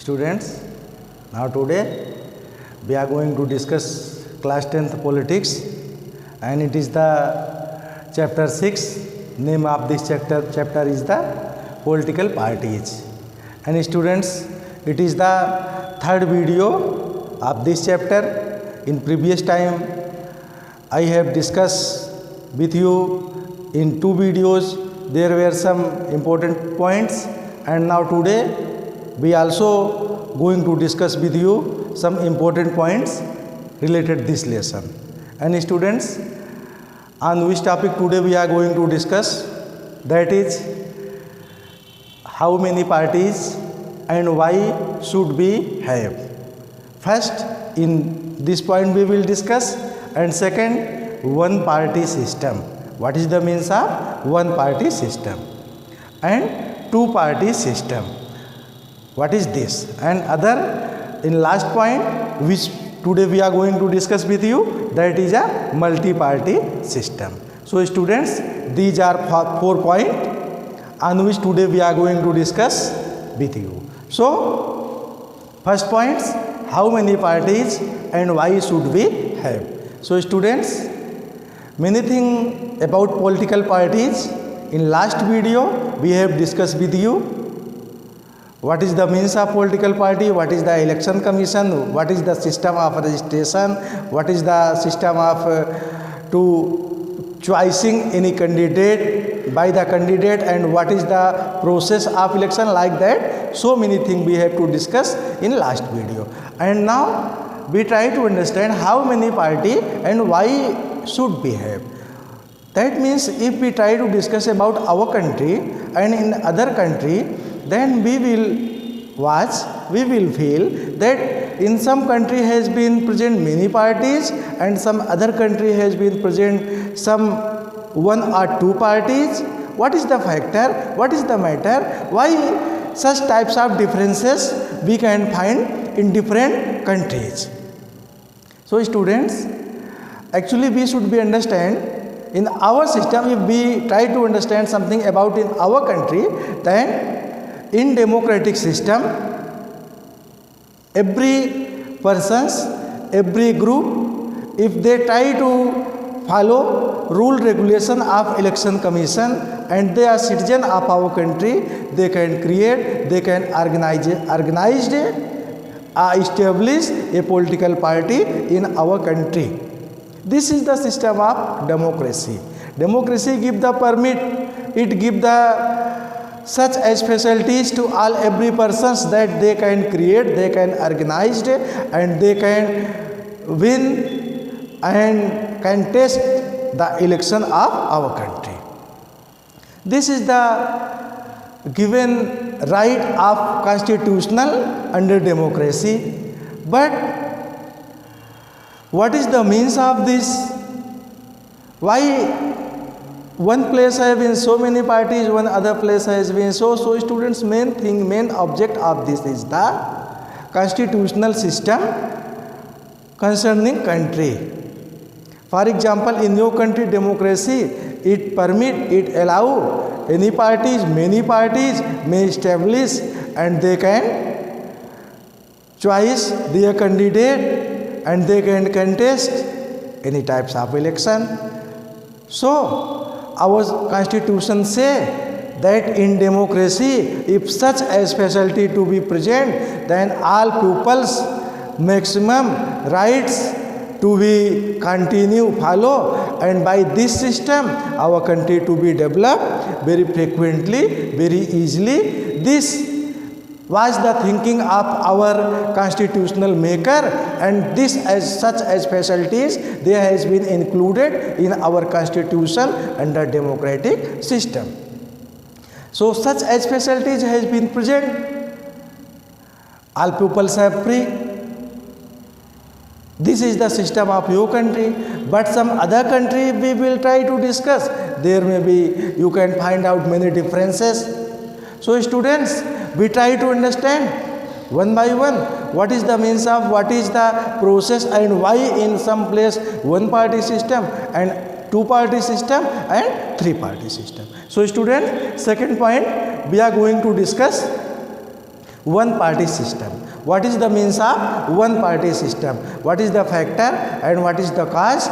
Students, now today we are going to discuss class 10th politics, and it is the chapter 6. Name of this chapter is the political parties. And students, it is the third video of this chapter. In previous time I have discussed with you in two videos. There were some important points, and now today we also going to discuss with you some important points related to this lesson. And students, on which topic today we are going to discuss, that is how many parties and why should we have. First, in this point we will discuss, and second, one party system. What is the means of one party system? And two party system. What is this? And other, in last point which today we are going to discuss with you, that is a multi-party system. So students, these are 4 points on which today we are going to discuss with you. So first points, how many parties and why should we have. So students, many things about political parties. In last video we have discussed with you what is the means of political party, what is the election commission, what is the system of registration, what is the system of to choosing any candidate by the candidate, and what is the process of election, like that. So many things we have to discuss in last video. And now we try to understand how many party and why should we have. That means if we try to discuss about our country and in other country, then we will watch, we will feel that in some country has been present many parties and some other country has been present some one or two parties. What is the factor? What is the matter? Why such types of differences we can find in different countries? So students, actually we should be understand in our system. If we try to understand something about in our country, then in democratic system, every persons, every group, if they try to follow rule regulation of election commission and they are citizen of our country, they can create, they can organize establish a political party in our country. This is the system of democracy. Democracy give the permit, it give the such as facilities to all every persons that they can create, they can organize and they can win and contest the election of our country. This is the given right of constitutional under democracy. But what is the means of this? Why one place has been so many parties, one other place has been so students, main object of this is the constitutional system concerning country. For example, in your country democracy, it permit, it allow any parties, many parties may establish and they can choose their candidate and they can contest any types of election. So our constitution say that in democracy, if such a facility to be present, then all people's maximum rights to be continue follow, and by this system our country to be developed very frequently, very easily. This was the thinking of our constitutional maker, and this as such as facilities they has been included in our constitution under democratic system. So such as facilities has been present, all peoples are free. This is the system of your country, but some other country we will try to discuss. There may be, you can find out many differences. So students, we try to understand one by one what is the means of, what is the process, and why in some place one party system and two party system and three party system. So students, second point we are going to discuss one party system. What is the means of one party system? What is the factor and what is the cause,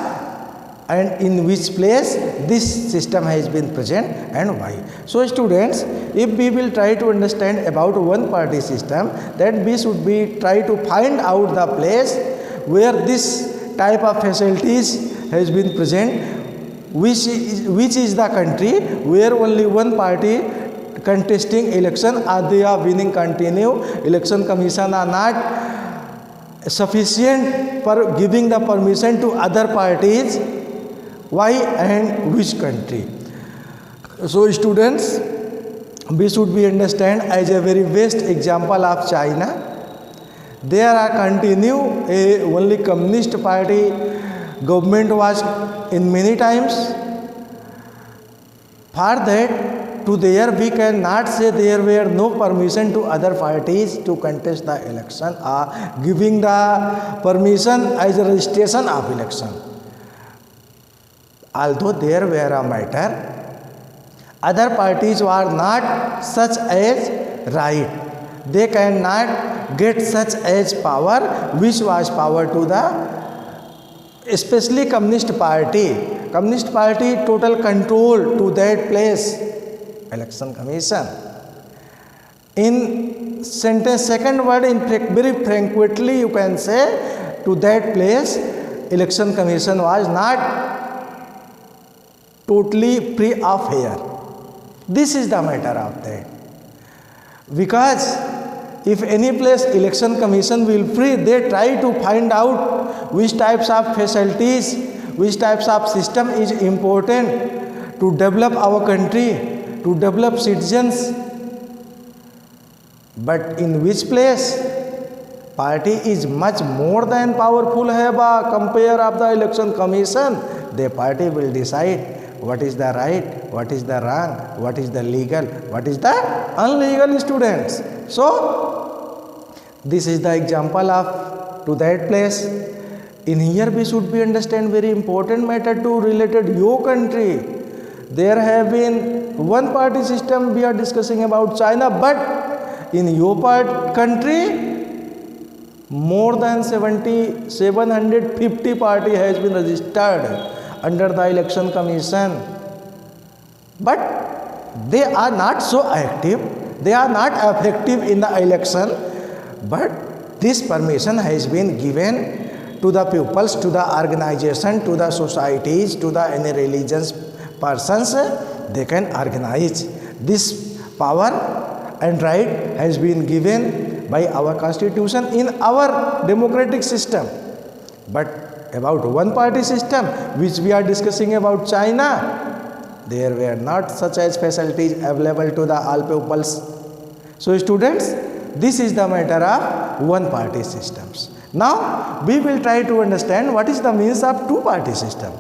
and in which place this system has been present and why? So students, if we will try to understand about one party system, then we should be try to find out the place where this type of facilities has been present, which is the country where only one party contesting election or they are winning continue. Election commission are not sufficient for giving the permission to other parties. Why and which country? So students, we should be understand as a very best example of China. There are continue a only communist party government was in many times. For that, to there we cannot say there were no permission to other parties to contest the election or giving the permission as a registration of election. Although there were a matter, other parties were not such as right. They cannot get such as power which was power to the especially Communist Party. Communist Party total control to that place, election commission. In sentence second word, in very frequently you can say to that place election commission was not totally free of hair. This is the matter of that. Because if any place election commission will free, they try to find out which types of facilities, which types of system is important to develop our country, to develop citizens. But in which place party is much more than powerful have a compare of the election commission, the party will decide what is the right, what is the wrong, what is the legal, what is the illegal, students. So this is the example of to that place. In here we should be understand very important matter to related your country. There have been one party system we are discussing about China, but in your country more than 750 party has been registered under the election commission, but they are not so active, they are not effective in the election, but this permission has been given to the peoples, to the organization, to the societies, to the any religious persons. They can organize. This power and right has been given by our constitution in our democratic system. But about one party system which we are discussing about China, there were not such as facilities available to the all peoples. So students, this is the matter of one party systems. Now we will try to understand what is the means of two party system,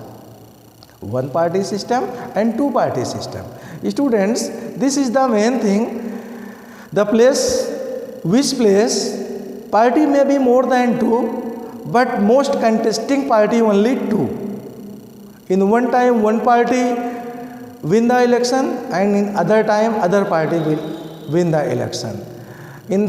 one party system and two party system. Students, this is the main thing. The place, which place party may be more than two, but most contesting party only two. In one time one party win the election and in other time other party will win the election. In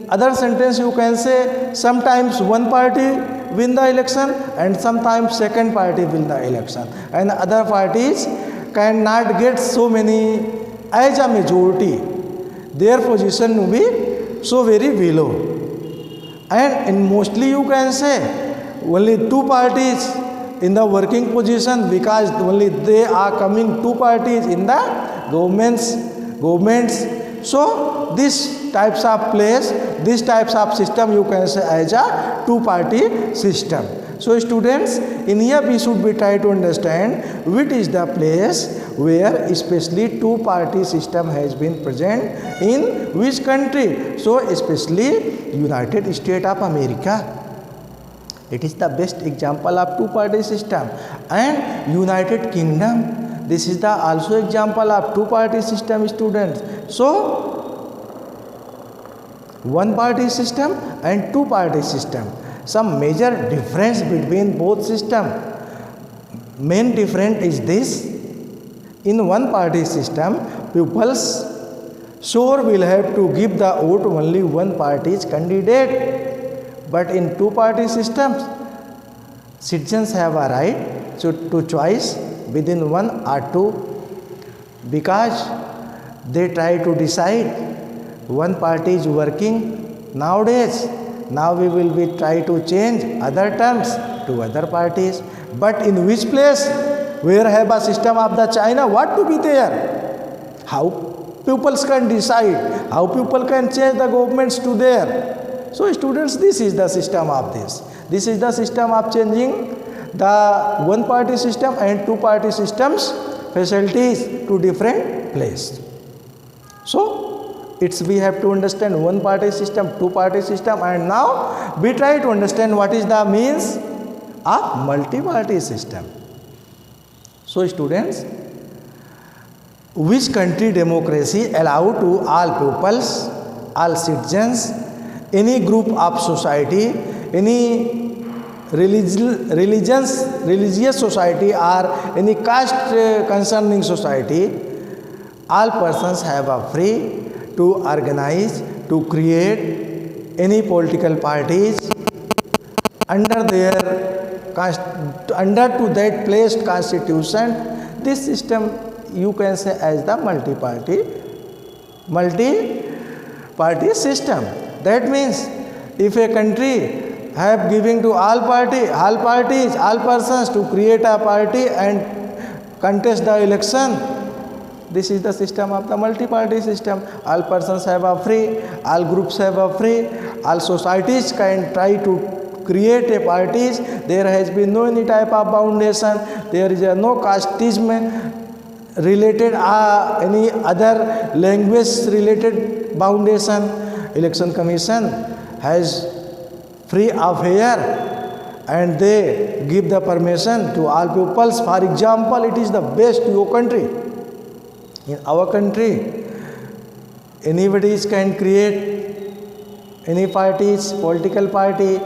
other sentence you can say sometimes one party win the election and sometimes second party win the election, and other parties cannot get so many as a majority. Their position will be so very below. And in mostly you can say only two parties in the working position, because only they are coming two parties in the governments. So this types of place, these types of system you can say as a two party system. So students, in here we should be try to understand which is the place where especially two party system has been present in which country. So especially United States of America, it is the best example of two party system, and United Kingdom, this is the also example of two party system, students. So one party system and two party system. Some major difference between both system. Main difference is this: in one party system, peoples sure will have to give the vote only one party's candidate. But in two-party systems, citizens have a right to choice within one or two, because they try to decide one party is working nowadays. Now we will be try to change other terms to other parties. But in which place? Where have a system of the China? What to be there? How pupils can decide? How people can change the governments to there? So students, this is the system of this. This is the system of changing the one party system and two party systems facilities to different place. So we have to understand one party system, two party system, and now we try to understand what is the means of multi-party system. So students, which country democracy allow to all peoples, all citizens, any group of society, any religious society or any caste concerning society, all persons have a free to organize, to create any political parties under to that placed constitution. This system you can say as the multi-party system. That means if a country have giving to all parties, all persons to create a party and contest the election, this is the system of the multi-party system. All persons have a free, all groups have a free, all societies can try to create a parties. There has been no any type of foundation. There is no casteism related any other language related foundation. Election Commission has free of air and they give the permission to all peoples. For example, it is the best to your country. In our country, anybody can create any parties, political party,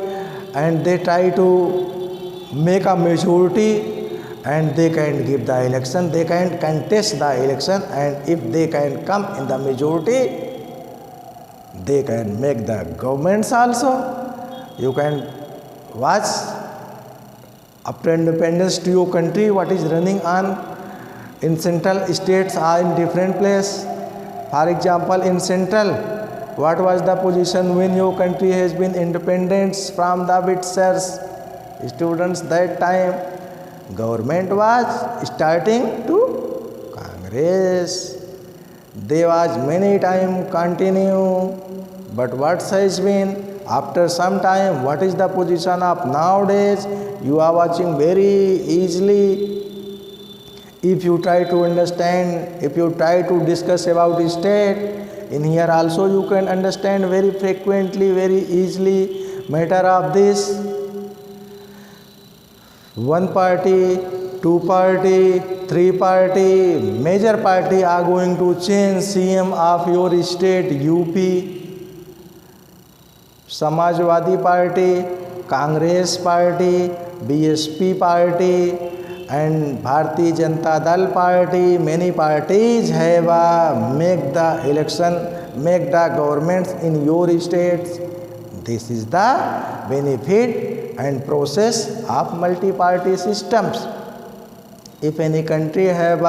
and they try to make a majority and they can give the election, they can contest the election, and if they can come in the majority, they can make the governments also. You can watch after independence to your country what is running on in central states or in different place. For example, in central, what was the position when your country has been independent from the Britishers? Students, that time government was starting to Congress. They was many time continue, but what has been after some time, what is the position of nowadays? You are watching very easily. If you try to understand, if you try to discuss about state, in here also you can understand very frequently, very easily matter of this. One party, two party, three party, major party are going to change CM of your state UP. Samajwadi Party, Congress Party, BSP Party, and Bharatiya Janata Dal Party, many parties have make the election, make the governments in your states. This is the benefit and process of multi-party systems. If any country have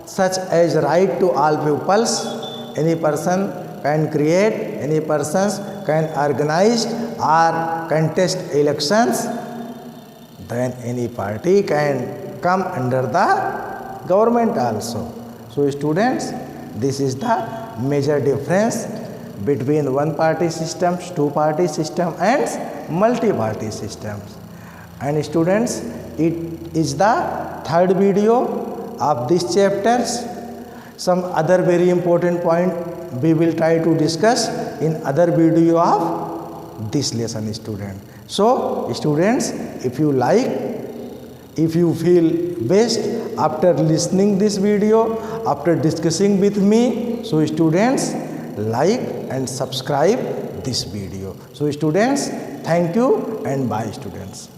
such as right to all peoples, any person can create, any persons can organize or contest elections, then any party can come under the government also. So students, this is the major difference between one party systems, two party system and multi-party systems. And students, it is the third video of these chapters. Some other very important point we will try to discuss in other video of this lesson, student. So students, if you like, if you feel best after listening this video, after discussing with me, so students, like and subscribe this video. So students, thank you and bye students.